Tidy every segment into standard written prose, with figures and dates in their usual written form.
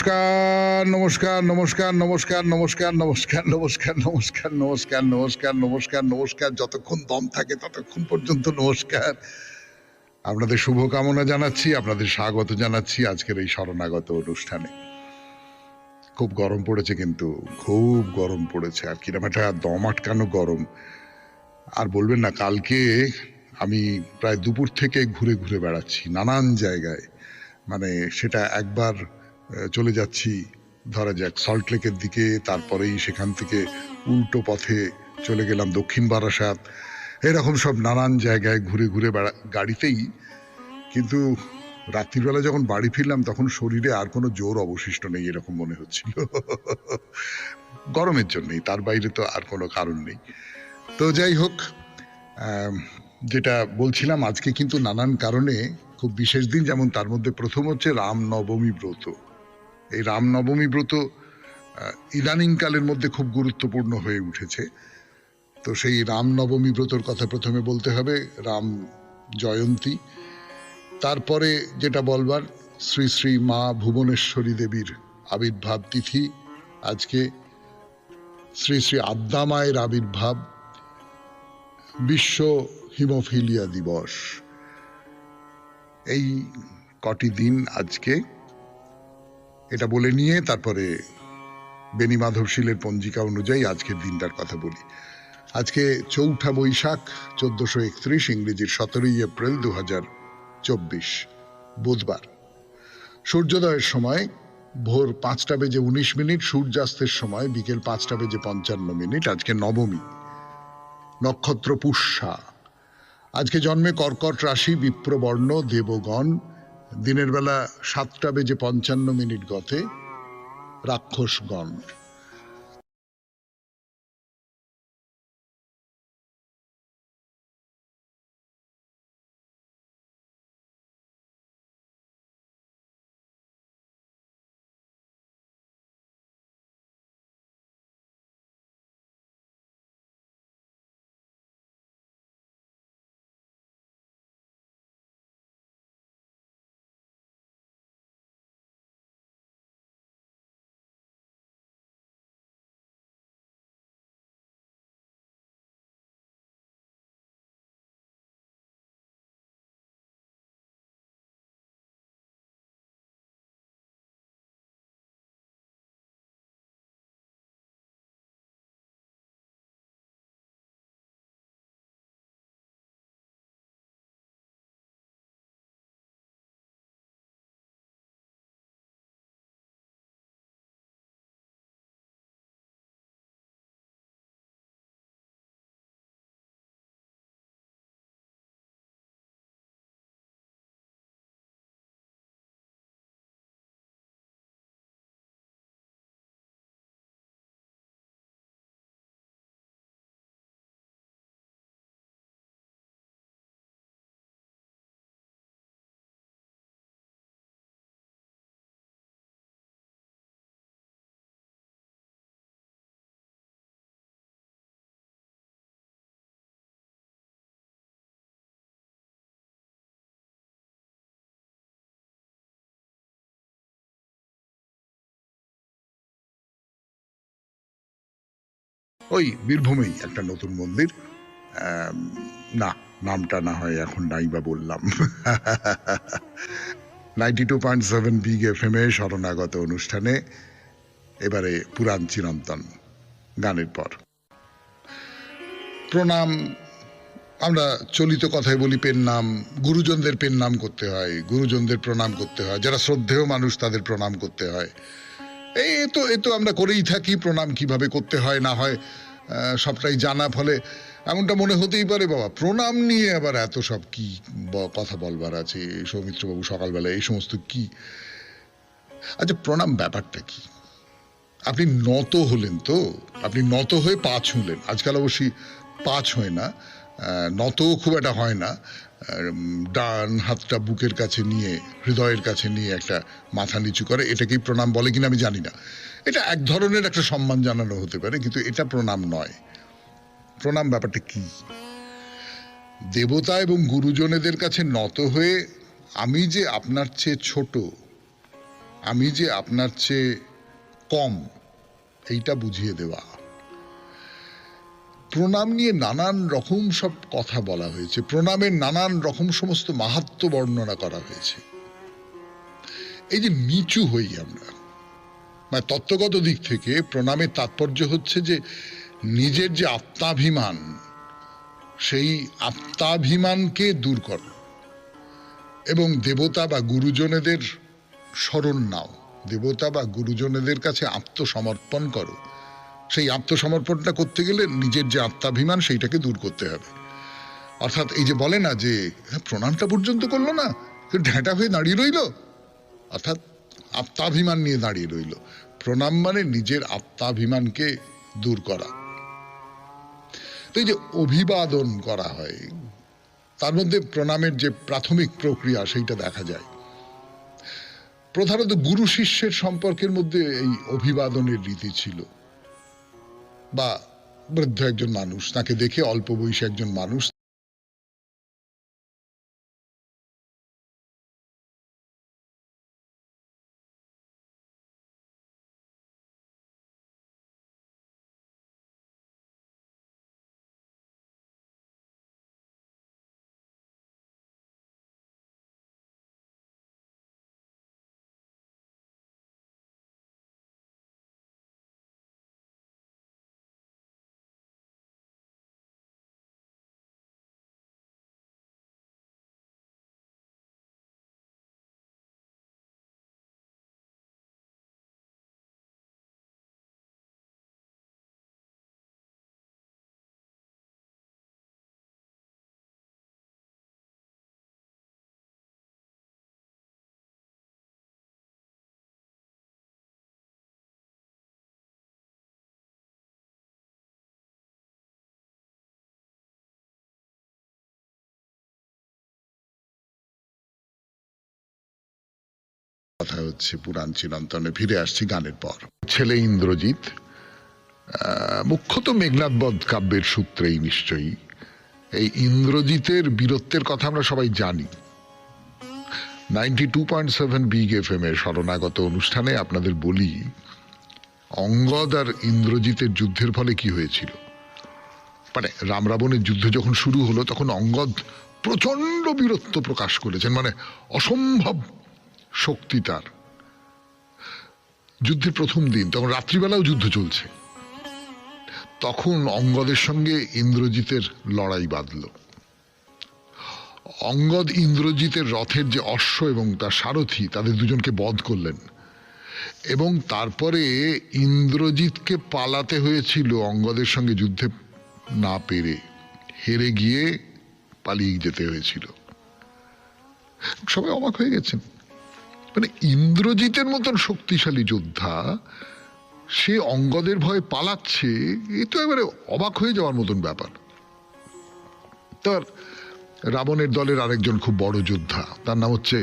নমস্কার নমস্কার নমস্কার নমস্কার নমস্কার নমস্কার নমস্কার নমস্কার নমস্কার নমস্কার নমস্কার নমস্কার যতক্ষণ দম থাকে ততক্ষণ পর্যন্ত নমস্কার। আপনাদের শুভকামনা জানাচ্ছি, আপনাদের স্বাগত জানাচ্ছি আজকের এই শরণাগত অনুষ্ঠানে। খুব গরম পড়েছে, কিন্তু খুব গরম পড়েছে, আর কিরকম একটা দম আটকানো গরম। আর বলবেন না, কালকে আমি প্রায় দুপুর থেকে ঘুরে ঘুরে বেড়াচ্ছি নানান জায়গায়। মানে সেটা একবার চলে যাচ্ছি ধরা যাক সল্টলেকের দিকে, তারপরেই সেখান থেকে উল্টো পথে চলে গেলাম দক্ষিণ বারাসাত, এরকম সব নানান জায়গায় ঘুরে ঘুরে গাড়িতেই। কিন্তু রাত্রিবেলা যখন বাড়ি ফিরলাম তখন শরীরে আর কোনো জোর অবশিষ্ট নেই এরকম মনে হচ্ছিল। গরমের জন্যই, তার বাইরে তো আর কোনো কারণ নেই। তো যাই হোক, যেটা বলছিলাম, আজকে কিন্তু নানান কারণে খুব বিশেষ দিন। যেমন তার মধ্যে প্রথম হচ্ছে রামনবমী ব্রত। এই রামনবমী ব্রত ইদানিংকালের মধ্যে খুব গুরুত্বপূর্ণ হয়ে উঠেছে। তো সেই রামনবমী ব্রতর কথা প্রথমে বলতে হবে, রাম জয়ন্তী। তারপরে যেটা বলবার, শ্রী শ্রী মা ভুবনেশ্বরী দেবীর আবির্ভাব তিথি আজকে, শ্রী শ্রী আদ্যা মায়ের আবির্ভাব, বিশ্ব হিমোফিলিয়া দিবস। এই কটি দিন আজকে, এটা বলে নিয়ে তারপরে বেনি মাধবশীলের পঞ্জিকা অনুযায়ী আজকের দিনটার কথা বলি। আজকে 4ঠা বৈশাখ 1431, ইংরেজির 17ই এপ্রিল 2024, বুধবার। সূর্যোদয়ের সময় ভোর 5:19, সূর্যাস্তের সময় বিকেল 5:55। আজকে নবমী, নক্ষত্র পুষ্যা। আজকে জন্মে কর্কট রাশি, বিপ্রবর্ণ, দেবগণ। দিনের বেলা 7:55 গতে রাক্ষসগণ। ওই বীরভূমেই একটা নতুন মন্দির, না নামটা না হয় এখন নাই বা বললাম। 92.7 বিগ FM এ শরণাগত অনুষ্ঠানে এবারে পুরাণ চিরন্তন গানের পর প্রণাম। আমরা চলিত কথায় বলি পেন নাম, গুরুজনদের পেন নাম করতে হয়, গুরুজনদের প্রণাম করতে হয়, যারা শ্রদ্ধেয় মানুষ তাদের প্রণাম করতে হয়। এ তো আমরা করেই থাকি। প্রণাম কিভাবে করতে হয় না হয় সবটাই জানা, ফলে এমনটা মনে হতেই পারে বাবা প্রণাম নিয়ে আবার এত সব কি কথা বলবার আছে, সৌমিত্রবাবু সকালবেলা এই সমস্ত কি। আচ্ছা, প্রণাম ব্যাপারটা কি? আপনি নত হলেন তো, আপনি নত হয়ে পা ছুঁলেন। আজকাল অবশ্যই পা ছুঁয় না, নতও খুব একটা হয় না। ডান হাতটা বুকের কাছে নিয়ে, হৃদয়ের কাছে নিয়ে একটা মাথা নিচু করে, এটাকেই প্রণাম বলে কিনা আমি জানি না। এটা এক ধরনের একটা সম্মান জানানো হতে পারে, কিন্তু এটা প্রণাম নয়। প্রণাম ব্যাপারটা কি? দেবতা এবং গুরুজনেদের কাছে নত হয়ে, আমি যে আপনার চেয়ে ছোট, আমি যে আপনার চেয়ে কম এইটা বুঝিয়ে দেওয়া। প্রণাম নিয়ে নানান রকম সব কথা বলা হয়েছে, প্রণামের নানান রকম সমস্ত মাহাত্ম্য বর্ণনা করা হয়েছে। এই যে নিচু হই আমরা, মানে তত্ত্বগত দিক থেকে প্রণামের তাৎপর্য হচ্ছে যে নিজের যে আত্মাভিমান, সেই আত্মাভিমানকে দূর করো এবং দেবতা বা গুরুজনেদের শরণ নাও, দেবতা বা গুরুজনেদের কাছে আত্মসমর্পণ করো। সেই আত্মসমর্পণটা করতে গেলে নিজের যে আত্মাভিমান সেইটাকে দূর করতে হবে। অর্থাৎ এই যে বলে না যে প্রণামটা পর্যন্ত করলো না, ঢ্যাঁটা হয়ে দাঁড়িয়ে রইল, অর্থাৎ আত্মাভিমান নিয়ে দাঁড়িয়ে রইল। প্রণাম মানে নিজের আত্মাভিমানকে দূর করা। তো এই যে অভিবাদন করা হয়, তার মধ্যে প্রণামের যে প্রাথমিক প্রক্রিয়া সেইটা দেখা যায়। প্রধানত গুরু শিষ্যের সম্পর্কের মধ্যে এই অভিবাদনের রীতি ছিল। বা বৃদ্ধ একজন মানুষ, তাকে দেখে অল্প বয়সী একজন মানুষ কথা হচ্ছে পুরাণ চিরন্তনে। ফিরে আসছি গানের পর। ছেলে ইন্দ্রজিৎ, মুখ্যত মেঘনাদ বধ কাব্যের সূত্রেই নিশ্চয়ই এই ইন্দ্রজিতের বীরত্বের কথা আমরা সবাই জানি। 92.7 বিগ FM এর শরণাগত অনুষ্ঠানে আপনাদের বলি অঙ্গদ আর ইন্দ্রজিতের যুদ্ধের ফলে কি হয়েছিল। মানে রাম রাবণের যুদ্ধ যখন শুরু হলো তখন অঙ্গদ প্রচন্ড বীরত্ব প্রকাশ করেছেন, মানে অসম্ভব শক্তি তার। যুদ্ধের প্রথম দিন, তখন রাত্রিবেলাও যুদ্ধ চলছে, তখন অঙ্গদের সঙ্গে ইন্দ্রজিতের লড়াই বাঁধল। অঙ্গদ ইন্দ্রজিতের রথের যে অশ্ব এবং তার সারথি, তাদের দুজনকে বধ করলেন এবং তারপরে ইন্দ্রজিৎকে পালাতে হয়েছিল অঙ্গদের সঙ্গে যুদ্ধে না পেরে, হেরে গিয়ে পালিয়ে যেতে হয়েছিল। সবাই অবাক হয়ে গেছেন, মানে ইন্দ্রজিতের মতন শক্তিশালী যোদ্ধা সে অঙ্গদের ভয়ে পালাচ্ছে, এ তো এবারে অবাক হয়ে যাওয়ার মতন ব্যাপার। তার রাবণের দলের আরেকজন খুব বড় যোদ্ধা, তার নাম হচ্ছে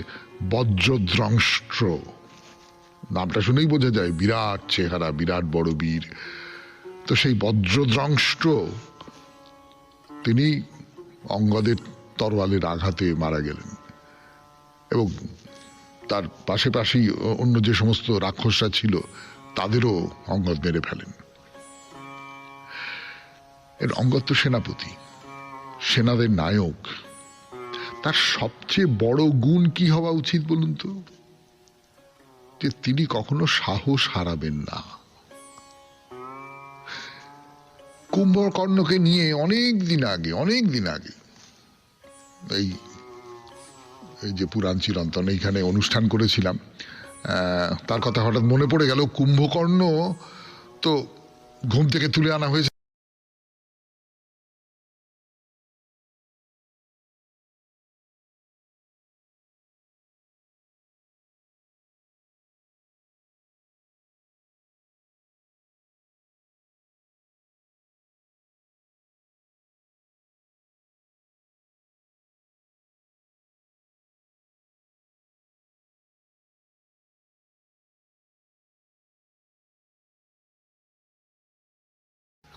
বজ্রদ্রংষ্ট্র। নামটা শুনেই বোঝা যায় বিরাট চেহারা, বিরাট বড় বীর। তো সেই বজ্রদ্রংষ্ট্র তিনি অঙ্গদের তরোয়ালের আঘাতে মারা গেলেন এবং তার পাশাপাশি অন্য যে সমস্ত রাক্ষসরা ছিল তাদেরও অঙ্গদ মেরে ফেলেন। এর অঙ্গদ তো সেনাপতি, সেনাদের নায়ক। তার সবচেয়ে বড় গুণ কি হওয়া উচিত বলুন তো? যে তিনি কখনো সাহস হারাবেন না। কুম্ভকর্ণকে নিয়ে অনেক দিন আগে এই যে পুরাণ চিরন্তন এইখানে অনুষ্ঠান করেছিলাম, তার কথা হঠাৎ মনে পড়ে গেল। কুম্ভকর্ণ তো ঘুম থেকে তুলে আনা হয়েছে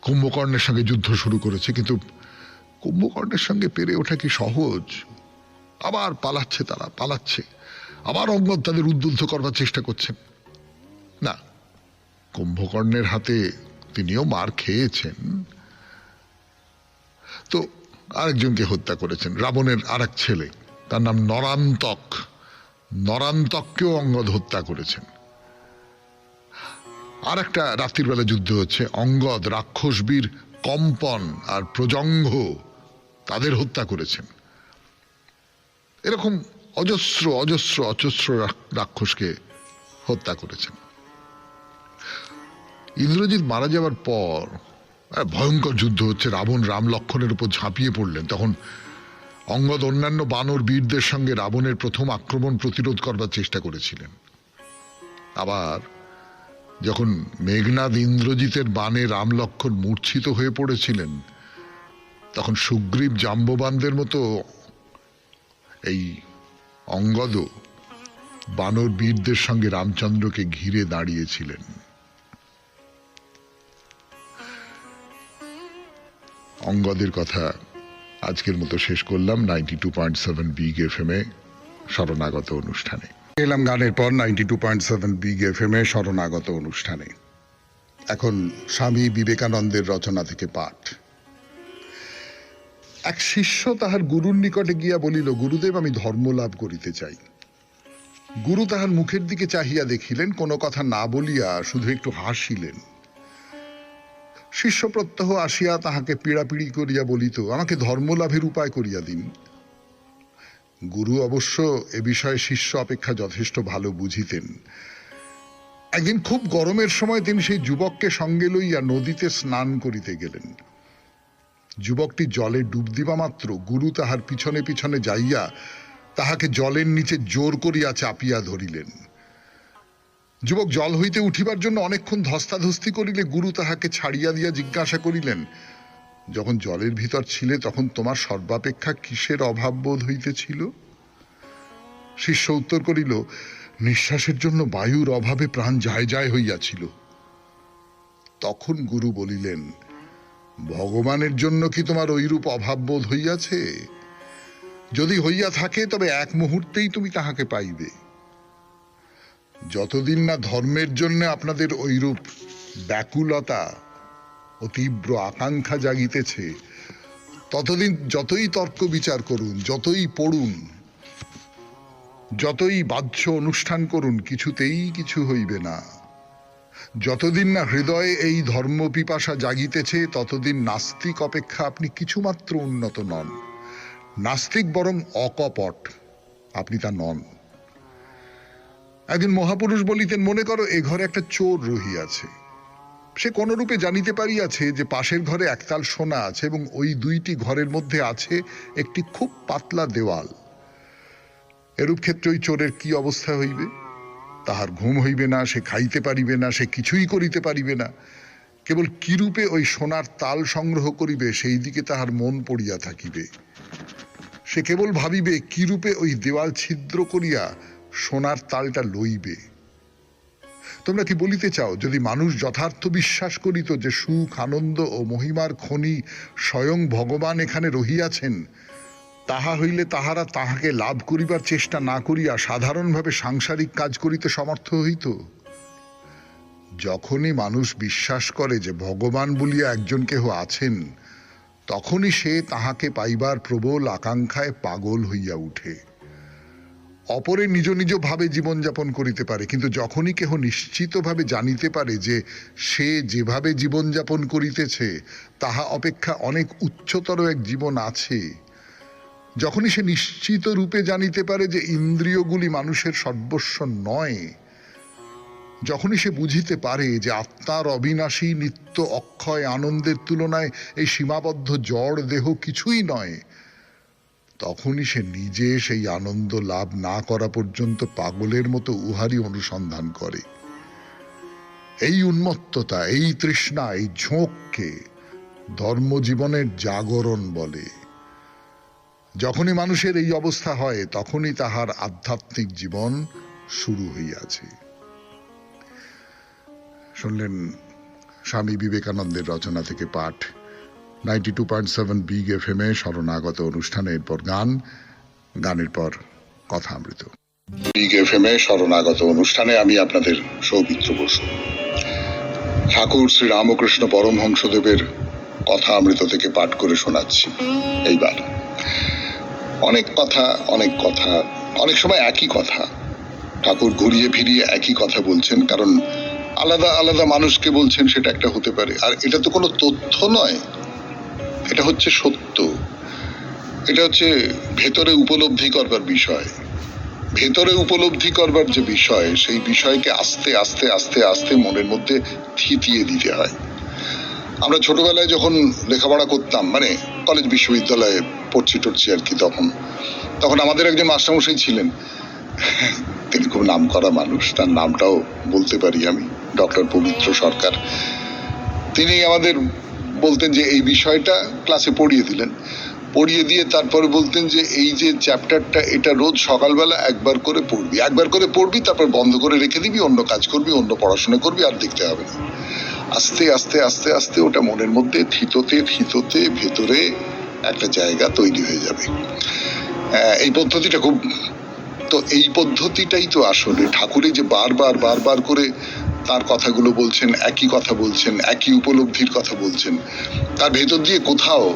কুম্ভকর্ণের সঙ্গে যুদ্ধ শুরু করেছে, কিন্তু কুম্ভকর্ণের সঙ্গে পেরে ওঠা কি সহজ? আবার পালাচ্ছে, তারা পালাচ্ছে। আবার অঙ্গদ তাদের উদ্বুদ্ধ করবার চেষ্টা করছেন। না, কুম্ভকর্ণের হাতে তিনিও মার খেয়েছেন, তো আরেকজনকে হত্যা করেছেন, রাবণের আরেক ছেলে, তার নাম নরান্তক। নরান্তককেও অঙ্গদ হত্যা করেছেন। আর একটা রাত্রির বেলা যুদ্ধ হচ্ছে, অঙ্গদ, রাক্ষসবীর কম্পন আর প্রজঙ্ঘ তাদের হত্যা করেছেন। এরকম অজস্র অজস্র অজস্র রাক্ষসকে হত্যা করেছেন। ইন্দ্রজিৎ মারা যাওয়ার পর ভয়ঙ্কর যুদ্ধ হচ্ছে, রাবণ রাম লক্ষ্মণের উপর ঝাঁপিয়ে পড়লেন। তখন অঙ্গদ অন্যান্য বানর বীরদের সঙ্গে রাবণের প্রথম আক্রমণ প্রতিরোধ করবার চেষ্টা করেছিলেন। আবার যখন মেঘনাদ ইন্দ্রজিতের বাণে রাম লক্ষ্মণ মূর্ছিত হয়ে পড়েছিলেন, তখন সুগ্রীব জাম্ববানদের মতো এই অঙ্গদও বানর বীরদের সঙ্গে রামচন্দ্রকে ঘিরে দাঁড়িয়েছিলেন। অঙ্গদের কথা আজকের মতো শেষ করলাম 92.7 বিগ FM এ শরণাগত অনুষ্ঠানে। এলাম গানের পর 92.7 বিগ FM এ শরণাগত অনুষ্ঠানে। এখন স্বামী বিবেকানন্দের রচনা থেকে পাঠ। এক শিষ্য তাহার গুরুর নিকটে গিয়া বলিল, গুরুদেব, আমি ধর্ম লাভ করিতে চাই। গুরু তাহার মুখের দিকে চাহিয়া দেখিলেন, কোনো কথা না বলিয়া শুধু একটু হাসিলেন। শিষ্য প্রত্যহ আসিয়া তাহাকে পীড়াপিড়ি করিয়া বলিত, আমাকে ধর্মলাভের উপায় করিয়া দিন। গুরু অবশ্য এ বিষয়ে শিষ্য অপেক্ষা যথেষ্ট ভালো বুঝিতেন। একদিন খুব গরমের সময় তিনি সেই যুবককে সঙ্গে লইয়া নদীতে স্নান করিতে গেলেন। যুবকটি জলে ডুব দিবা মাত্র গুরু তাহার পিছনে পিছনে যাইয়া তাহাকে জলের নিচে জোর করিয়া চাপিয়া ধরিলেন। যুবক জল হইতে উঠিবার জন্য অনেকক্ষণ ধস্তাধস্তি করিলে গুরু তাহাকে ছাড়িয়া দিয়া জিজ্ঞাসা করিলেন, যখন জলের ভিতর ছিলে তখন তোমার সর্বাপেক্ষা কিসের অভাব বোধ হইতেছিল? শিষ্য উত্তর করিল, নিঃশ্বাসের জন্য বায়ুর অভাবে প্রাণ যায় যায় হইয়াছিল। তখন গুরু বলিলেন, ভগবানের জন্য কি তোমার ঐরূপ অভাব বোধ হইয়াছে? যদি হইয়া থাকে তবে এক মুহূর্তেই তুমি তাহাকে পাইবে। যতদিন না ধর্মের জন্য আপনাদের ঐরূপ ব্যাকুলতা ও তীব্র আকাঙ্ক্ষা জাগিতেছে, ততদিন যতই তর্ক বিচার করুন, যতই পড়ুন, যতই বাহ্য অনুষ্ঠান করুন, কিছুতেই কিছু হইবে না। যতদিন না হৃদয়ে এই ধর্ম পিপাসা জাগিতেছে, ততদিন নাস্তিক অপেক্ষা আপনি কিছুমাত্র উন্নত নন। নাস্তিক বরং অকপট, আপনি তা নন। একজন মহাপুরুষ বলিতেন, মনে করো এ ঘরে একটা চোর রহিয়াছে। সে কোনরূপে জানিতে পারিয়াছে যে পাশের ঘরে একতাল সোনা আছে এবং ওই দুইটি ঘরের মধ্যে আছে একটি খুব পাতলা দেওয়াল। এরূপ ক্ষেত্রে ওই চোরের কি অবস্থা হইবে? তাহার ঘুম হইবে না, সে খাইতে পারিবে না, সে কিছুই করিতে পারিবে না। কেবল কিরূপে ওই সোনার তাল সংগ্রহ করিবে সেই দিকে তাহার মন পড়িয়া থাকিবে। সে কেবল ভাবিবে কিরূপে ওই দেওয়াল ছিদ্র করিয়া সোনার তালটা লইবে। তোমরা কি বলিতে চাও, যদি মানুষ যথার্থ বিশ্বাস করিত যে সুখ, আনন্দ ও মহিমার খনি স্বয়ং ভগবান এখানে রহিয়াছেন, তাহা হইলে তাহারা তাহাকে লাভ করিবার চেষ্টা না করিয়া সাধারণভাবে সাংসারিক কাজ করিতে সমর্থ হইত? যখনই মানুষ বিশ্বাস করে যে ভগবান বলিয়া একজন কেহ আছেন, তখনই সে তাহাকে পাইবার প্রবল আকাঙ্ক্ষায় পাগল হইয়া উঠে। অপরে নিজ নিজ ভাবে জীবনযাপন করিতে পারে, কিন্তু যখনই কেহ নিশ্চিতভাবে জানিতে পারে যে সে যেভাবে জীবনযাপন করিতেছে তাহা অপেক্ষা অনেক উচ্চতর এক জীবন আছে, যখনই সে নিশ্চিত রূপে জানিতে পারে যে ইন্দ্রিয়গুলি মানুষের সর্বস্ব নয়, যখনই সে বুঝিতে পারে যে আত্মার অবিনাশী নিত্য অক্ষয় আনন্দের তুলনায় এই সীমাবদ্ধ জড় দেহ কিছুই নয়, তখনই সে নিজে সেই আনন্দ লাভ না করা পর্যন্ত পাগলের মতো উহারই অনুসন্ধান করে। এই উন্মত্ততা, এই তৃষ্ণা, এই ঝোঁককে ধর্মজীবনের জাগরণ বলে। যখনই মানুষের এই অবস্থা হয়, তখনই তাহার আধ্যাত্মিক জীবন শুরু হইয়াছে। শুনলেন স্বামী বিবেকানন্দের রচনা থেকে পাঠ 92.7 বিগ FM এ শরণাগত অনুষ্ঠানে। এরপর গান, গানের পর কথা অমৃত। বিগ এফএম এ শরণাগত অনুষ্ঠানে আমি আপনাদের সৌমিত্র বসু। ঠাকুর শ্রী রামকৃষ্ণ পরমহংসদেবের কথা অমৃত থেকে পাঠ করে শোনাচ্ছি। এইবার অনেক কথা অনেক সময় একই কথা ঠাকুর ঘুরিয়ে ফিরিয়ে একই কথা বলছেন, কারণ আলাদা আলাদা মানুষকে বলছেন, সেটা একটা হতে পারে। আর এটা তো কোনো তথ্য নয়, এটা হচ্ছে সত্য, এটা হচ্ছে ভেতরে উপলব্ধি করবার বিষয়। ভেতরে উপলব্ধি করবার যে বিষয়, সেই বিষয়কে আস্তে আস্তে আস্তে আস্তে মনের মধ্যে থিতিয়ে দিতে হয়। আমরা ছোটবেলায় যখন লেখাপড়া করতাম, মানে কলেজ বিশ্ববিদ্যালয়ে পড়ছি আর কি, তখন আমাদের একজন মাস্টারমশাই ছিলেন, তিনি খুব নাম করা মানুষ, তার নামটাও বলতে পারি আমি, ডক্টর পবিত্র সরকার। তিনি আমাদের বলতেন যে এই বিষয়টা ক্লাসে পড়িয়ে দিয়ে তারপরে বলতেন যে এই যে চ্যাপ্টারটা, এটা রোজ সকালবেলা একবার করে পড়বি, তারপর বন্ধ করে রেখে দিবি, অন্য কাজ করবি, অন্য পড়াশোনা করবি, আর দেখতে হবে না। আস্তে আস্তে আস্তে আস্তে ওটা মনের মধ্যে থিততে ভেতরে একটা জায়গা তৈরি হয়ে যাবে। এই পদ্ধতিটা খুব, তো এই পদ্ধতিটাই তো আসলে ঠাকুরে যে বারবার করে তার কথাগুলো বলছেন, একই কথা বলছেন, একই উপলব্ধির কথা বলছেন, তার ভেতর দিয়ে কোথাও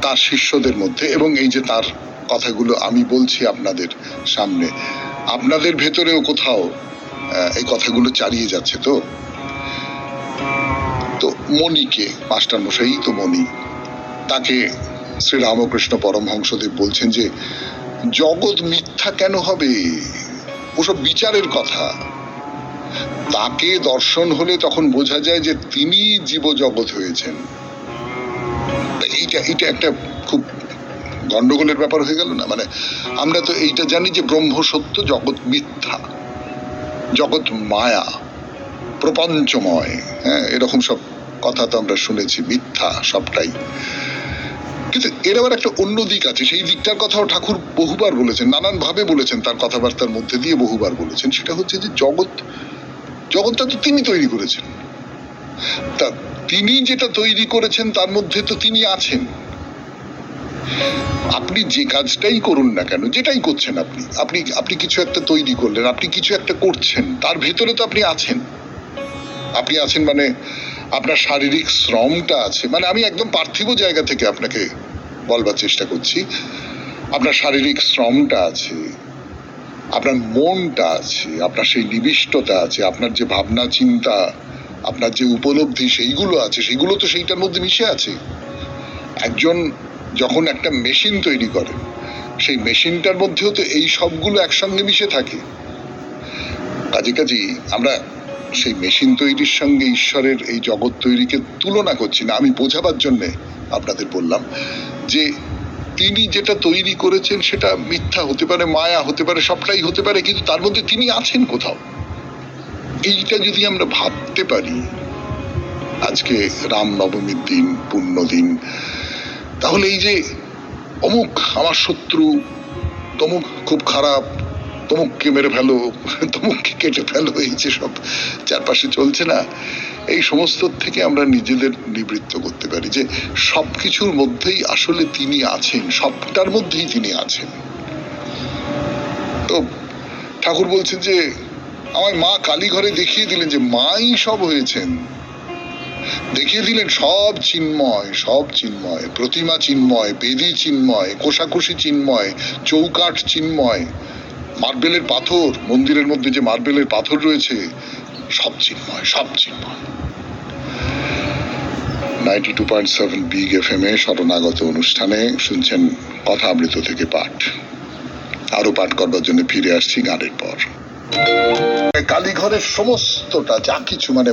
তার শিষ্যদের মধ্যে, এবং এই যে তার কথাগুলো আমি বলছি আপনাদের সামনে, আপনাদের ভেতরেও কোথাও এই কথাগুলো চালিয়ে যাচ্ছে। তো মণিকে, মাস্টারমশাই তো মণি, তাকে শ্রী রামকৃষ্ণ পরমহংসদেব বলছেন যে জগৎ মিথ্যা কেন হবে, ওসব বিচারের কথা। তাকে দর্শন হলে তখন বোঝা যায় যে তিনি জীব জগৎ হয়েছেন। এইটা একটা খুব গন্ডগোলের ব্যাপার হয়ে গেল না? মানে আমরা তো এইটা জানি যে ব্রহ্ম সত্য, জগৎ মিথ্যা, জগৎ মায়া, প্রপঞ্চময়, হ্যাঁ, এরকম সব কথা তো আমরা শুনেছি, মিথ্যা সবটাই। কিন্তু এর আবার একটা অন্য দিক আছে, সেই দিকটার কথাও ঠাকুর বহুবার বলেছেন, নানান ভাবে বলেছেন, তার কথাবার্তার মধ্যে দিয়ে বহুবার বলেছেন। সেটা হচ্ছে যে জগৎটা তো তিনি তৈরি করেছেন, তা তিনি যেটা তৈরি করেছেন তার মধ্যে তো তিনি আছেন। আপনি যে কাজটাই করুন না কেন, যেটাই করছেন, আপনি কিছু একটা তৈরি করলেন, আপনি কিছু একটা করছেন, তার ভেতরে তো আপনি আছেন। আপনি আছেন মানে আপনার শারীরিক শ্রমটা আছে, মানে আমি একদম পার্থিব জায়গা থেকে আপনাকে বলবার চেষ্টা করছি। আপনার শারীরিক শ্রমটা আছে, আপনার মনটা আছে, আপনার সেই নিবিষ্টতা আছে, আপনার যে ভাবনা চিন্তা, আপনার যে উপলব্ধি, সেইগুলো আছে, সেইগুলো তো সেইটার মধ্যে মিশে আছে। একজন যখন একটা মেশিন তৈরি করে, সেই মেশিনটার মধ্যেও তো এই সবগুলো একসঙ্গে মিশে থাকে। কাজে আমরা সেই মেশিন তৈরির সঙ্গে ঈশ্বরের এই জগৎ তৈরিকে তুলনা করছি না, আমি বোঝাবার জন্য আপনাদের বললাম যে তিনি যেটা তৈরি করেছেন সেটা মিথ্যা হতে পারে, মায়া হতে পারে, সবটাই হতে পারে, কিন্তু তার মধ্যে তিনি আছেন কোথাও। এইটা যদি আমরা ভাবতে পারি, আজকে রাম নবমীর দিন, পুণ্য দিন, তাহলে এই যে অমুক আমার শত্রু, তমুক খুব খারাপ, তমুককে মেরে ফেলো, তমুককে কেটে ফেলো, এই যে সব চারপাশে চলছে না, এই সমস্ত থেকে আমরা নিজেদের নিবৃত্ত করতে পারি যে সবকিছুর মধ্যেই আসলে তিনি আছেন, সবটার মধ্যেই তিনি আছেন। তো ঠাকুর বলছেন যে আমার মা কালী ঘরে দেখিয়ে দিলেন যে মাই সব হয়েছেন, দেখিয়ে দিলেন সব চিন্ময়, প্রতিমা চিন্ময়, বেদি চিন্ময়, কোষাকুষি চিন্ময়, চৌকাঠ চিন্ময়, মার্বেলের পাথর, মন্দিরের মধ্যে যে মার্বেলের পাথর রয়েছে, সব চিন্ময়। 92.7 বিগ এফএম এ শরণাগত অনুষ্ঠানে শুনছেন কথা অমৃত থেকে পাঠ। আরো পাঠ করবার জন্য ফিরে আসছি গানের পর। কালীঘরের সমস্তটা যা কিছু, মানে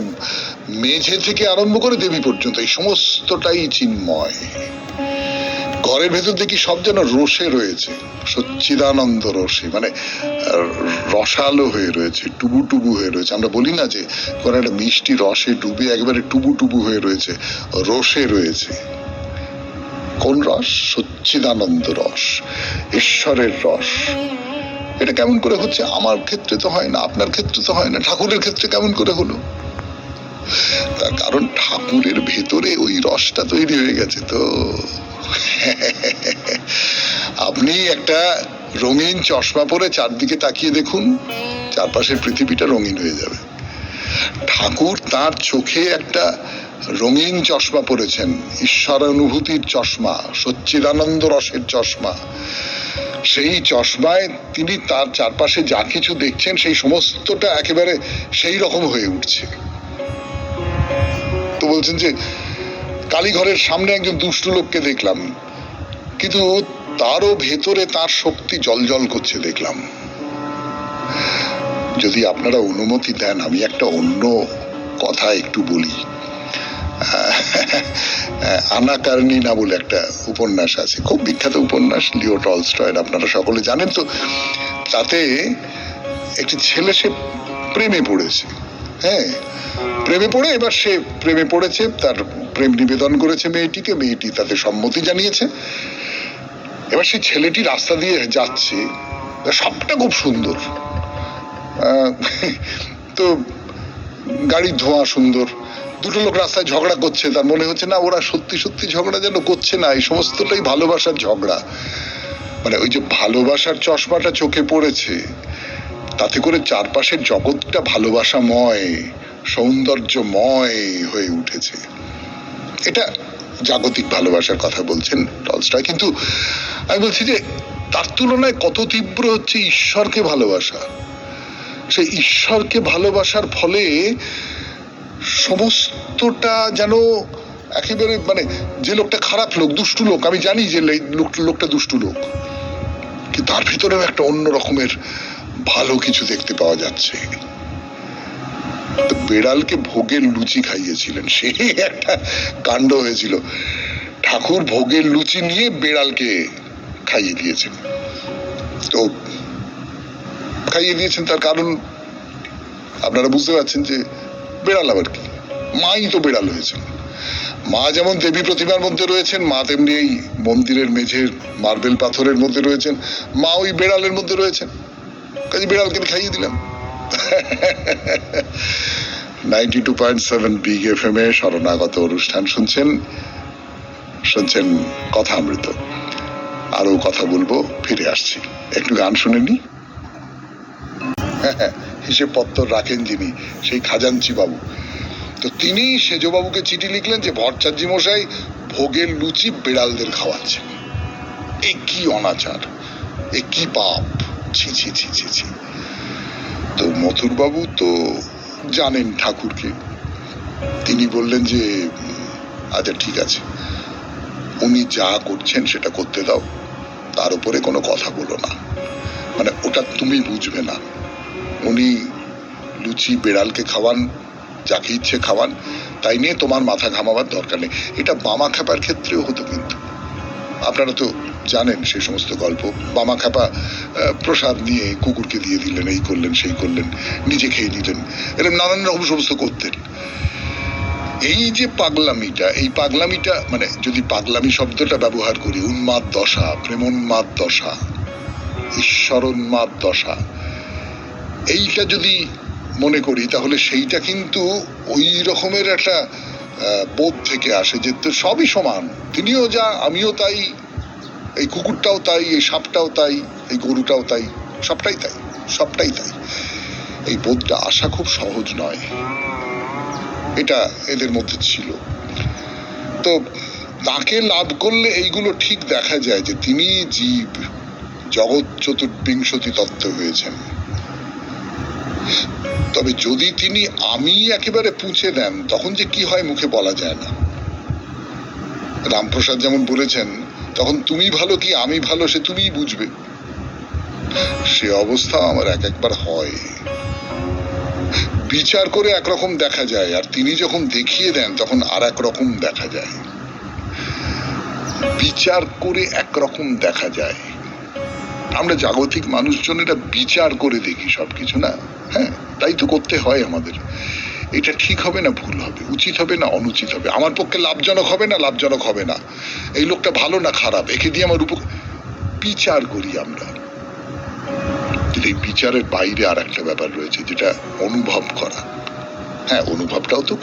মেঝে থেকে আরম্ভ করে দেবী পর্যন্ত, এই সমস্তটাই চিন্ময়। ঘরের ভেতর দেখি সব যেন রসে রয়েছে, সচ্চিদানন্দ রসে, মানে রসালো হয়ে রয়েছে, টুবু হয়ে রয়েছে। আমরা বলি না যে কোন একটা মিষ্টি রসে ডুবে একেবারে টুবু হয়ে রয়েছে, রসে রয়েছে। কোন রস? সচ্চিদানন্দ রস, ঈশ্বরের রস। এটা কেমন করে হচ্ছে? আমার ক্ষেত্রে তো হয় না, আপনার ক্ষেত্রে তো হয় না, ঠাকুরের ক্ষেত্রে কেমন করে হলো? তার কারণ ঠাকুরের ভেতরে ওই রসটা তৈরি হয়ে গেছে। তো আপনি একটা রঙিন চশমা পরে চারদিকে তাকিয়ে দেখুন, চারপাশের পৃথিবীটা রঙিন হয়ে যাবে। ঠাকুর তার চোখে একটা রঙিন চশমা পরেছেন, ঈশ্বর অনুভূতির চশমা, সচ্চিদানন্দ রসের চশমা। সেই চশমায় তিনি তার চারপাশে যা কিছু দেখছেন সেই সমস্তটা একেবারে সেই রকম হয়ে উঠছে। তো বলছেন যে কালীঘরের সামনে একজন দুষ্টু লোককে দেখলাম, কিন্তু তারও ভেতরে তার শক্তি জলজল করছে দেখলাম। যদি আপনারা অনুমতি দেন আমি একটা অন্য কথা একটু বলি। আনা কারেনিনা বলে একটা উপন্যাস আছে, খুব বিখ্যাত উপন্যাস, লিও টলস্টয়ের, আপনারা সকলে জানেন। তো তাতে একটি ছেলে সে প্রেমে পড়েছে, হ্যাঁ প্রেমে পড়ে, এবার সে প্রেমে পড়েছে, তার প্রেম নিবেদন করেছে মেয়েটিকে, মেয়েটি তাতে সম্মতি জানিয়েছে। এবার সেই ছেলেটি রাস্তা দিয়ে যাচ্ছে, সবটা খুব সুন্দর, তো গাড়ির ধোঁয়া সুন্দর, দুটো লোক রাস্তায় ঝগড়া করছে, তার মনে হচ্ছে না ওরা সত্যি সত্যি ঝগড়া যেন করছে না, এই সমস্তটাই ভালোবাসার ঝগড়া। মানে ওই যে ভালোবাসার চশমাটা চোখে পড়েছে, তাতে করে চারপাশের জগৎটা ভালোবাসাময়, সৌন্দর্যময় হয়ে উঠেছে। এটা জাগতিক ভালোবাসার কথা বলছেন টলস্টয়, কিন্তু আমি বলছি যে তার তুলনায় কত তীব্র হচ্ছে ঈশ্বরকে ভালোবাসা। সেই ঈশ্বরকে ভালোবাসার ফলে সমস্তটা যেন একেবারে, মানে যে লোকটা খারাপ লোক, দুষ্টু লোক, আমি জানি যে লোকটা দুষ্টু লোক, কিন্তু তার ভিতরেও একটা অন্য রকমের ভালো কিছু দেখতে পাওয়া যাচ্ছে। বেড়ালকে ভোগের লুচি খাইয়েছিলেন, সে একটা কাণ্ড হয়েছিল। ঠাকুর ভোগের লুচি নিয়ে বেড়ালকে খাইয়ে দিয়েছেন। তো খাইয়ে দিয়েছেন তার কারণ আপনারা বুঝতে পারছেন যে বেড়াল আবার কি, মাই তো বেড়াল হয়েছেন। মা যেমন দেবী প্রতিমার মধ্যে রয়েছেন, মা তেমনি এই মন্দিরের মেঝের মার্বেল পাথরের মধ্যে রয়েছেন, মা ওই বেড়ালের মধ্যে রয়েছেন, কাজে বেড়ালকে খাইয়ে দিলাম। 92.7 বিগ FM এ শরণাগত অনুষ্ঠান শুনছেন কথা অমৃত। আরো কথা বলবো, ফিরে আসছি, একটু গান শুনে নি। হিসেব পত্তর রাখেন যিনি, সেই খাজাঞ্চি বাবু। তো তিনি সেজবাবুকে চিঠি লিখলেন যে ভট্টাচার্য মশাই ভোগের লুচি বেড়ালদের খাওয়াচ্ছেন, এ কি অনাচার, এ কি পাপ, ছি ছি ছি ছি ছি। তো মথুরবাবু তো জানেন ঠাকুরকে, তিনি বললেন যে আচ্ছা ঠিক আছে, উনি যা করছেন সেটা করতে দাও, তার উপরে কোনো কথা বলো না, মানে ওটা তুমি বুঝবে না। উনি লুচি বেড়ালকে খাওয়ান, যাকে ইচ্ছে খাওয়ান, তাই নিয়ে তোমার মাথা ঘামাবার দরকার নেই। এটা বামা খেপার ক্ষেত্রেও হতো, কিন্তু আপনারা তো জানেন সেই সমস্ত গল্প। বামা খেপা প্রসাদ নিয়ে কুকুরকে দিয়ে দিলেন, এই করলেন সেই করলেন, নিজে খেয়ে নিলেন, এরকম নানান রকম সমস্ত করতেন। এই যে পাগলামিটা, এই পাগলামিটা, মানে যদি পাগলামি শব্দটা ব্যবহার করি, উন্মাদ দশা, প্রেমোন্মাদ দশা, ঈশ্বরোন্মাদ দশা, এইটা যদি মনে করি তাহলে সেইটা কিন্তু ওই রকমের একটা বোধ থেকে আসে যে তো সবই সমান, তিনিও যা আমিও তাই, এই কুকুরটাও তাই, এই সাপটাও তাই, এই গরুটাও তাই, সবটাই তাই, সবটাই তাই। এই বোধটা আসা খুব সহজ নয়, এটা এদের মধ্যে ছিল। তো তাকে লাভ করলে এইগুলো ঠিক দেখা যায় যে তিনি জীব, জগৎ চতুর্বিংশতি তত্ত্ব হয়েছেন। তবে যদি তিনি আমি একেবারে পুঁছে দেন তখন যে কি হয় মুখে বলা যায় না। রামপ্রসাদ যেমন বলেছেন, তখন তুমি ভালো কি আমি ভালো সে তুমিই বুঝবে। সে অবস্থা আমার একবার হয়। বিচার করে একরকম দেখা যায়, আর তিনি যখন দেখিয়ে দেন তখন আর একরকম দেখা যায়। বিচার করে একরকম দেখা যায়, আমরা জাগতিক মানুষজনেরা বিচার করে দেখি সবকিছু, না? হ্যাঁ, তাই তো করতে হয় আমাদের। এটা ঠিক হবে না ভুল হবে, উচিত হবে না অনুচিত হবে, আমার পক্ষে লাভজনক হবে না লাভজনক হবে না, এই লোকটা ভালো না খারাপ, একে দিয়ে আমার বিচার করি আমরা। এই বিচারের বাইরে আর একটা ব্যাপার রয়েছে, যেটা অনুভব করা। হ্যাঁ, অনুভবটাও তো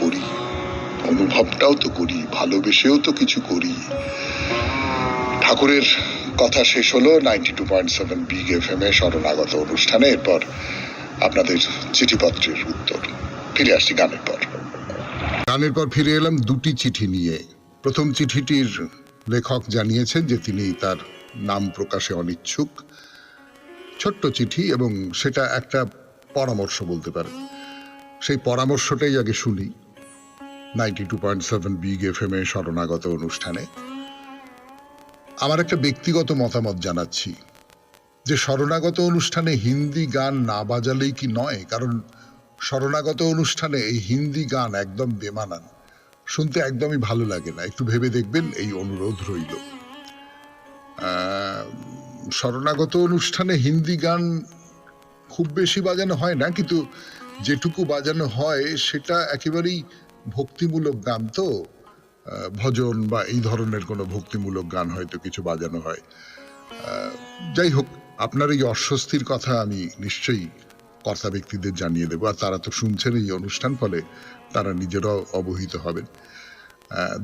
করি, ভালোবেসেও তো কিছু করি। ঠাকুরের কথা শেষ হলো 92.7 বিগ এফএম এ শরণাগত অনুষ্ঠানে। এরপর আপনাদের চিঠিপত্রের উত্তর। ফিরে আসছি গানের পর। ফিরে এলাম দুটি চিঠি নিয়ে। প্রথম চিঠিটির লেখক জানিয়েছেন যে তিনি তার নাম প্রকাশে অনিচ্ছুক। ছোট্ট চিঠি, এবং সেটা একটা পরামর্শ বলতে পারেন। সেই পরামর্শটাই আগে শুনি 92.7 বিগ এফএম এ শরণাগত অনুষ্ঠানে। আমার একটা ব্যক্তিগত মতামত জানাচ্ছি যে শরণাগত অনুষ্ঠানে হিন্দি গান না বাজালেই কি নয়, কারণ শরণাগত অনুষ্ঠানে এই হিন্দি গান একদম বেমানান, শুনতে একদমই ভালো লাগে না। একটু ভেবে দেখবেন, এই অনুরোধ রইল। শরণাগত অনুষ্ঠানে হিন্দি গান খুব বেশি বাজানো হয় না, কিন্তু যেটুকু বাজানো হয় সেটা একেবারেই ভক্তিমূলক গান। তো ভজন বা এই ধরনের কোনো ভক্তিমূলক গান হয়তো কিছু বাজানো হয়। যাই হোক, আপনার এই অস্বস্তির কথা আমি নিশ্চয়ই কর্তা ব্যক্তিদের জানিয়ে দেবো, আর তারা তো শুনছেন এই অনুষ্ঠান, ফলে তারা নিজেরাও অবহিত হবেন।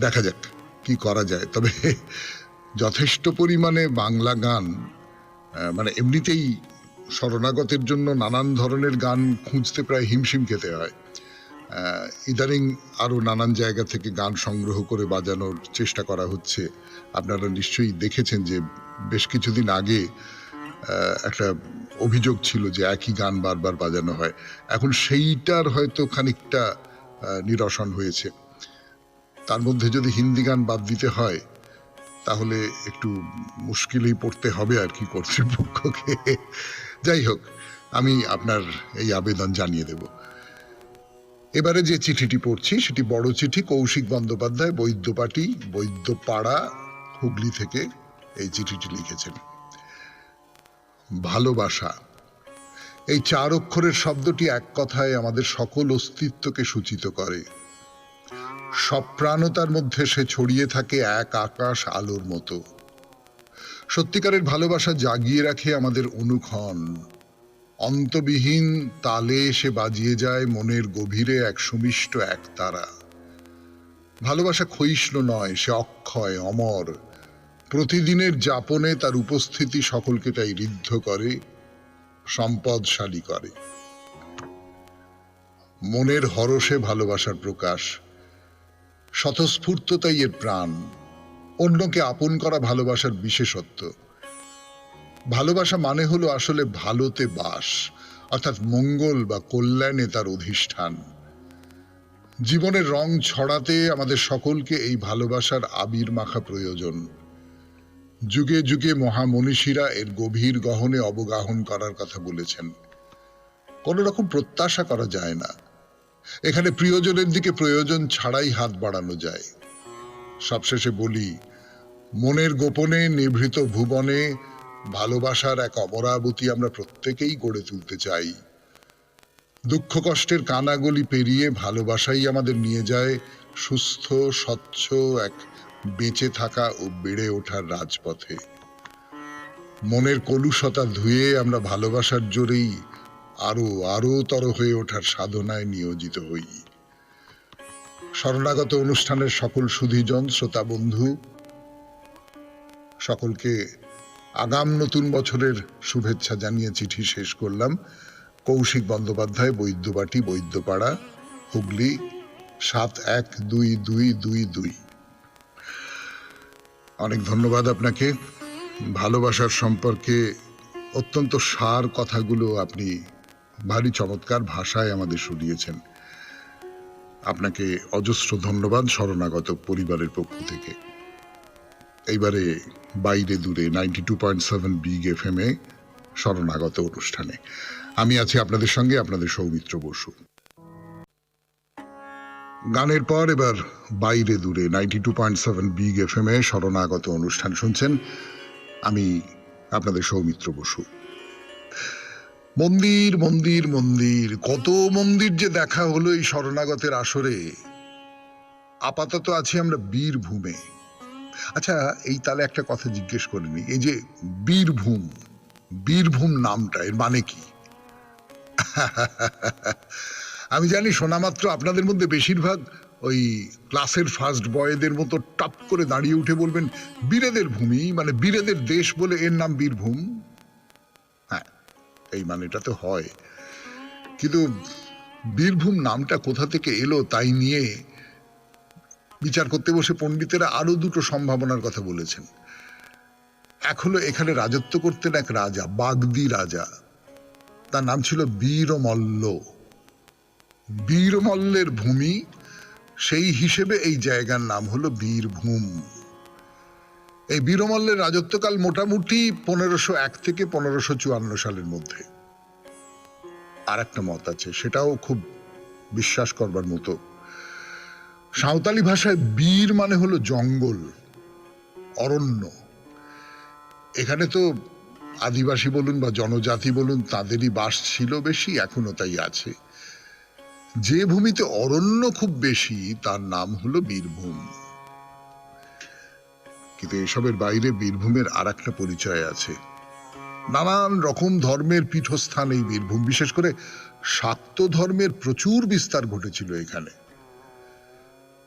দেখা যাক কি করা যায়। তবে যথেষ্ট পরিমাণে বাংলা গান, মানে এমনিতেই শরণাগতের জন্য নানান ধরনের গান খুঁজতে প্রায় হিমশিম খেতে হয়। ইদানিং আরো নানান জায়গা থেকে গান সংগ্রহ করে বাজানোর চেষ্টা করা হচ্ছে। আপনারা নিশ্চয়ই দেখেছেন যে বেশ কিছুদিন আগে একটা অভিযোগ ছিল যে একই গান বারবার বাজানো হয়। এখন সেইটার হয়তো খানিকটা নিরসন হয়েছে। তার মধ্যে যদি হিন্দি গান বাদ দিতে হয় তাহলে একটু মুশকিলেই পড়তে হবে আর কি কর্তৃপক্ষকে। যাই হোক, আমি আপনার এই আবেদন জানিয়ে দেব। এবারে যে চিঠিটি পড়ছি সেটি বড় চিঠি। কৌশিক বন্দ্যোপাধ্যায়, বৈদ্যপাটি, বৈদ্যপাড়া, হুগলি থেকে এই চিঠিটি লিখেছেন। ভালোবাসা, এই 4 অক্ষরের শব্দটি এক কথায় আমাদের সকল অস্তিত্বকে সূচিত করে। সব প্রাণতার মধ্যে সে ছড়িয়ে থাকে এক আকাশ আলোর মতো। সত্যিকারের ভালোবাসা জাগিয়ে রাখে আমাদের অনুক্ষণ। অন্তবিহীন তালে সে বাজিয়ে যায় মনের গভীরে এক সুমিষ্ট এক তারা। ভালোবাসা ক্ষয়িষ্ণু নয়, সে অক্ষয়, অমর। প্রতিদিনের যাপনে তার উপস্থিতি সকলকে তাই ঋদ্ধ করে, সম্পদশালী করে। মনের হরষে ভালোবাসার প্রকাশ, স্বতঃস্ফূর্ততাই এর প্রাণ। অন্যকে আপন করা ভালোবাসার বিশেষত্ব। ভালোবাসা মানে হলো আসলে ভালোতে বাস, অর্থাৎ মঙ্গল বা কল্যাণে তার অধিষ্ঠান। জীবনের রং ছড়াতে আমাদের সকলকে এই ভালোবাসার আবির মাখা প্রয়োজন। যুগে যুগে মহামনীষীরা এর গভীর গহনে অবগাহন করার কথা বলেছেন। কোনো রকম প্রত্যাশা করা যায় না। এখানে প্রিয়জনের দিকে প্রয়োজন ছাড়াই হাত বাড়ানো যায়। সবশেষে বলি, মনের গোপনে নিভৃত ভুবনে ভালোবাসার এক অমরাবতী আমরা প্রত্যেকেই গড়ে তুলতে চাই। দুঃখ কষ্টের কানাগলি পেরিয়ে ভালোবাসাই আমাদের নিয়ে যায় সুস্থ, স্বচ্ছ এক বেঁচে থাকা ও বেড়ে ওঠার রাজপথে। মনের কলুষতা ধুয়ে আমরা ভালোবাসার জোরেই আরো তর হয়ে ওঠার সাধনায় নিয়োজিত হই। শরণাগত অনুষ্ঠানের সকল সুধীজন, শ্রোতা বন্ধু, সকলকে আগাম নতুন বছরের শুভেচ্ছা জানিয়ে চিঠি শেষ করলাম। কৌশিক বন্দ্যোপাধ্যায়, বৈদ্যবাটি, বৈদ্যপাড়া, হুগলি 712222। অনেক ধন্যবাদ আপনাকে। ভালোবাসার সম্পর্কে অত্যন্ত সার কথাগুলো আপনি ভারী চমৎকার ভাষায় আমাদের শুনিয়েছেন। আপনাকে অজস্র ধন্যবাদ শরণাগত পরিবারের পক্ষ থেকে। এইবারে বাইরে দূরে 92.7 বিগ এফএম এ শরণাগত অনুষ্ঠানে আমি আছি আপনাদের সঙ্গে, আপনাদের সৌমিত্র বসু। গানের পর এবার বাইরে দূরে 92.7 বিগ এফএম এ শরণাগত অনুষ্ঠান শুনছেন। আমি আপনাদের সৌমিত্র বসু। মন্দির মন্দির মন্দির, কত মন্দির যে দেখা হলো এই শরণাগতের আসরে। আপাতত আছি আমরা বীরভূমে। আচ্ছা, এই তালে একটা কথা জিজ্ঞেস করিনি, এই যে বীরভূম, বীরভূম নামটা এর মানে কি? আমি জানি শোনা মাত্র আপনাদের মধ্যে বেশিরভাগ ওই ক্লাসের ফার্স্ট বয়দের মতো টপ করে দাঁড়িয়ে উঠে বলবেন বীরেদের ভূমি, মানে বীরেদের দেশ বলে এর নাম বীরভূম। হ্যাঁ, এই মানেটা তো হয়, কিন্তু বীরভূম নামটা কোথা থেকে এলো তাই নিয়ে বিচার করতে বসে পণ্ডিতেরা আরো দুটো সম্ভাবনার কথা বলেছেন। এক হলো এখানে রাজত্ব করতেন এক রাজা, বাগদি রাজা, তার নাম ছিল বীরমল্ল। বীরমল্লের ভূমি, সেই হিসেবে এই জায়গার নাম হলো বীরভূম। এই বীরমল্লের রাজত্বকাল মোটামুটি 1501 থেকে 1554 সালের মধ্যে। আর একটা মত আছে, সেটাও খুব বিশ্বাস করবার মতো। সাঁওতালি ভাষায় বীর মানে হলো জঙ্গল, অরণ্য। এখানে তো আদিবাসী বলুন বা জনজাতি বলুন, তাদেরই বাস ছিল বেশি, এখনো তাই আছে। যে ভূমিতে অরণ্য খুব বেশি তার নাম হলো বীরভূম। কিন্তু এসবের বাইরে বীরভূমের আর একটা পরিচয় আছে। নানান রকম ধর্মের পীঠস্থান এই বীরভূম, বিশেষ করে শাক্ত ধর্মের প্রচুর বিস্তার ঘটেছিল এখানে।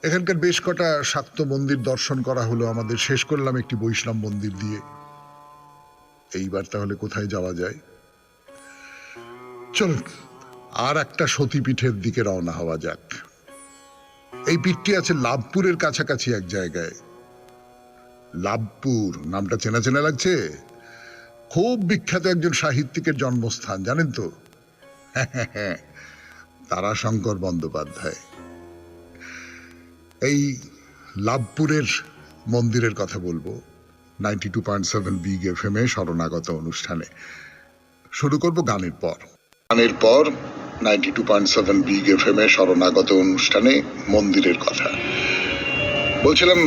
এখানকার বেশ কটা শাক্ত মন্দির দর্শন করা হলো আমাদের, শেষ করলাম একটি বৈষ্ণব মন্দির দিয়ে। এইবার তাহলে কোথায় যাওয়া যায়? চলুন আর একটা সতীপীঠের দিকে রওনা হওয়া যাক। এই পীঠটি আছে লাভপুরের কাছাকাছি এক জায়গায়। লাভপুর নামটা চেনা চেনা লাগছে। খুব বিখ্যাত একজন সাহিত্যিকের জন্মস্থান, জানেন তো? হ্যাঁ, তারাশঙ্কর বন্দ্যোপাধ্যায়। এই লাভপুরের মন্দিরের কথা বলবো 92.7 বিগ FM এ শরণাগত অনুষ্ঠানে। শুরু করব গানের পর। 92.7 বিগ FM এ শরণাগত অনুষ্ঠানে মন্দিরের কথা বলছিলাম।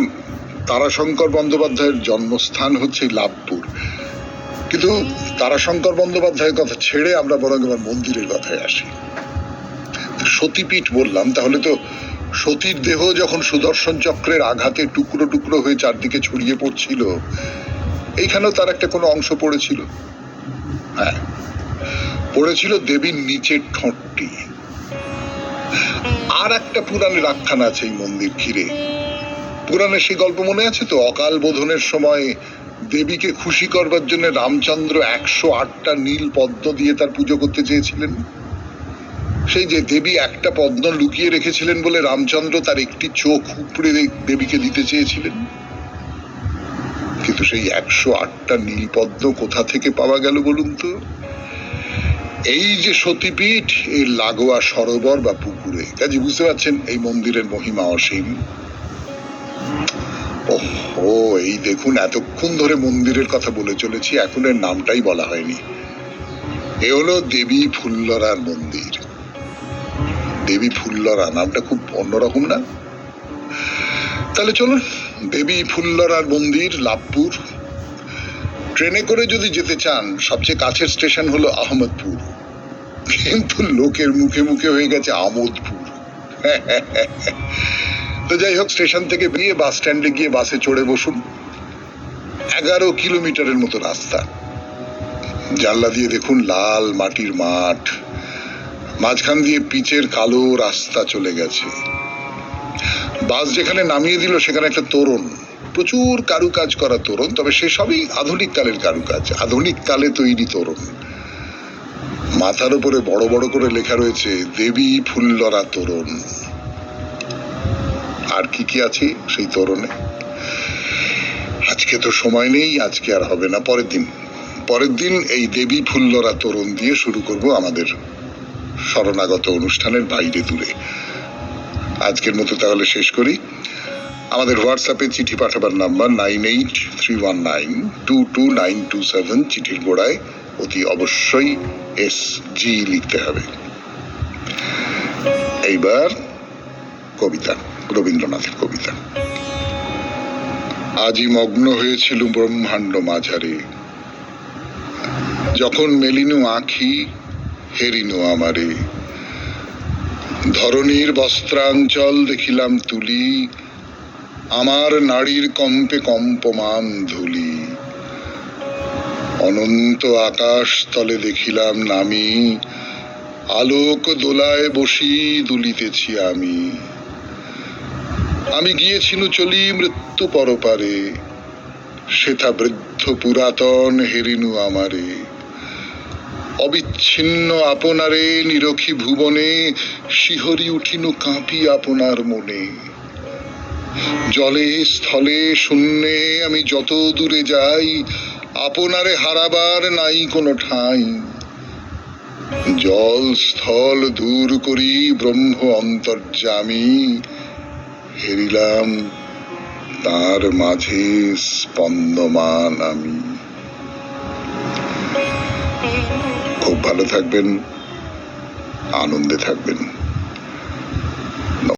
তারাশঙ্কর বন্দ্যোপাধ্যায়ের জন্মস্থান হচ্ছে লাভপুর, কিন্তু তারাশঙ্কর বন্দ্যোপাধ্যায়ের কথা ছেড়ে আমরা বরং এবার মন্দিরের কথায় আসি। সতীপীঠ বললাম, তাহলে তো সতীর দেহ যখন সুদর্শন চক্রের আঘাতে টুকরো টুকরো হয়ে চারদিকে ছড়িয়ে পড়ছিল, এইখানেও তার একটা কোনো অংশ পড়েছিল। হ্যাঁ, পড়েছিল দেবীর নিচের ঠোঁটটি। আর একটা পুরাণের আখ্যান আছে এই মন্দির ঘিরে। পুরাণে সেই গল্প মনে আছে তো? অকাল বোধনের সময় দেবীকে খুশি করবার জন্য রামচন্দ্র 108টা নীল পদ্ম দিয়ে তার পুজো করতে চেয়েছিলেন। সেই যে দেবী একটা পদ্ম লুকিয়ে রেখেছিলেন বলে রামচন্দ্র তার একটি চোখ উপড়ে দেবীকে দিতে চেয়েছিলেন। কিন্তু সেই 108টা নীল পদ্ম কোথা থেকে পাওয়া গেল বলুন তো? এই যে সতীপীঠ, এর লাগোয়া সরোবর বা পুকুরে। কাজে বুঝতে পারছেন এই মন্দিরের মহিমা অসীম। ও এই দেখুন, এতক্ষণ ধরে মন্দিরের কথা বলে চলেছি, এখন এর নামটাই বলা হয়নি। এ হলো দেবী ফুল্লরার মন্দির। দেবী ফুল্লরা নামটা খুব অন্যরকম না? তাহলে চলুন, দেবী ফুল্লরার মন্দির লাভপুর। ট্রেনে করে যদি যেতে চান, সবচেয়ে কাছের স্টেশন হলো আহমদপুর, কিন্তু লোকের মুখে মুখে হয়ে গেছে আমোদপুর। তো যাই হোক, স্টেশন থেকে বেরিয়ে বাস স্ট্যান্ডে গিয়ে বাসে চড়ে বসুন। 11 কিলোমিটারের মতো রাস্তা। জানলা দিয়ে দেখুন লাল মাটির মাঠ, মাঝখান দিয়ে পিচের কালো রাস্তা চলে গেছে। বাস যেখানে নামিয়ে দিল সেখানে একটা তোরণ, প্রচুর কারুকাজ করা তোরণ, তবে সে সবই আধুনিক কালের কারুকাজ, আধুনিক কালে তৈরি তোরণ। মাথার উপরে বড় বড় করে লেখা রয়েছে দেবী ফুল্লরা তোরণ। আর কি কি আছে সেই তোরণে? আজকে তো সময় নেই, আজকে আর হবে না, পরের দিন এই দেবী ফুল্লরা তোরণ দিয়ে শুরু করব আমাদের শরণাগত অনুষ্ঠানের বাইরে দূরে। আজকের মতো তাহলে শেষ করি। আমাদের হোয়াটসঅ্যাপে চিঠি পাঠাবার নাম্বার 9831922927। চিঠির গোড়ায় অতি অবশ্যই SG লিখতে হবে। এইবার কবিতা, রবীন্দ্রনাথের কবিতা। আজি মগ্ন হয়েছিল ব্রহ্মাণ্ড মাঝারে, যখন মেলিনু আঁখি হেরিনু আমারে। ধরণীর বস্ত্রাঞ্চল দেখিলাম তুলি, আমার নারীর কম্পে কম্পমান ধুলি। অনন্ত আকাশ তলে দেখিলাম নামি, আলোক দোলায় বসি দুলিতেছি আমি। আমি গিয়েছিনু চলি মৃত্যু পরপারে, সেথা বৃদ্ধ পুরাতন হেরিনু আমারে। অবিচ্ছিন্ন আপনারে নিরখি ভুবনে, শিহরি উঠিনু কাঁপি আপনার মনে। জলে স্থলে শূন্যে আমি যত দূরে যাই, আপনারে হারাবার নাই কোনো ঠাঁই। জল স্থল দূর করি ব্রহ্ম অন্তর্যামী, হেরিলাম তার মাঝে স্পন্দমান আমি। খুব ভালো থাকবেন, আনন্দে থাকবেন।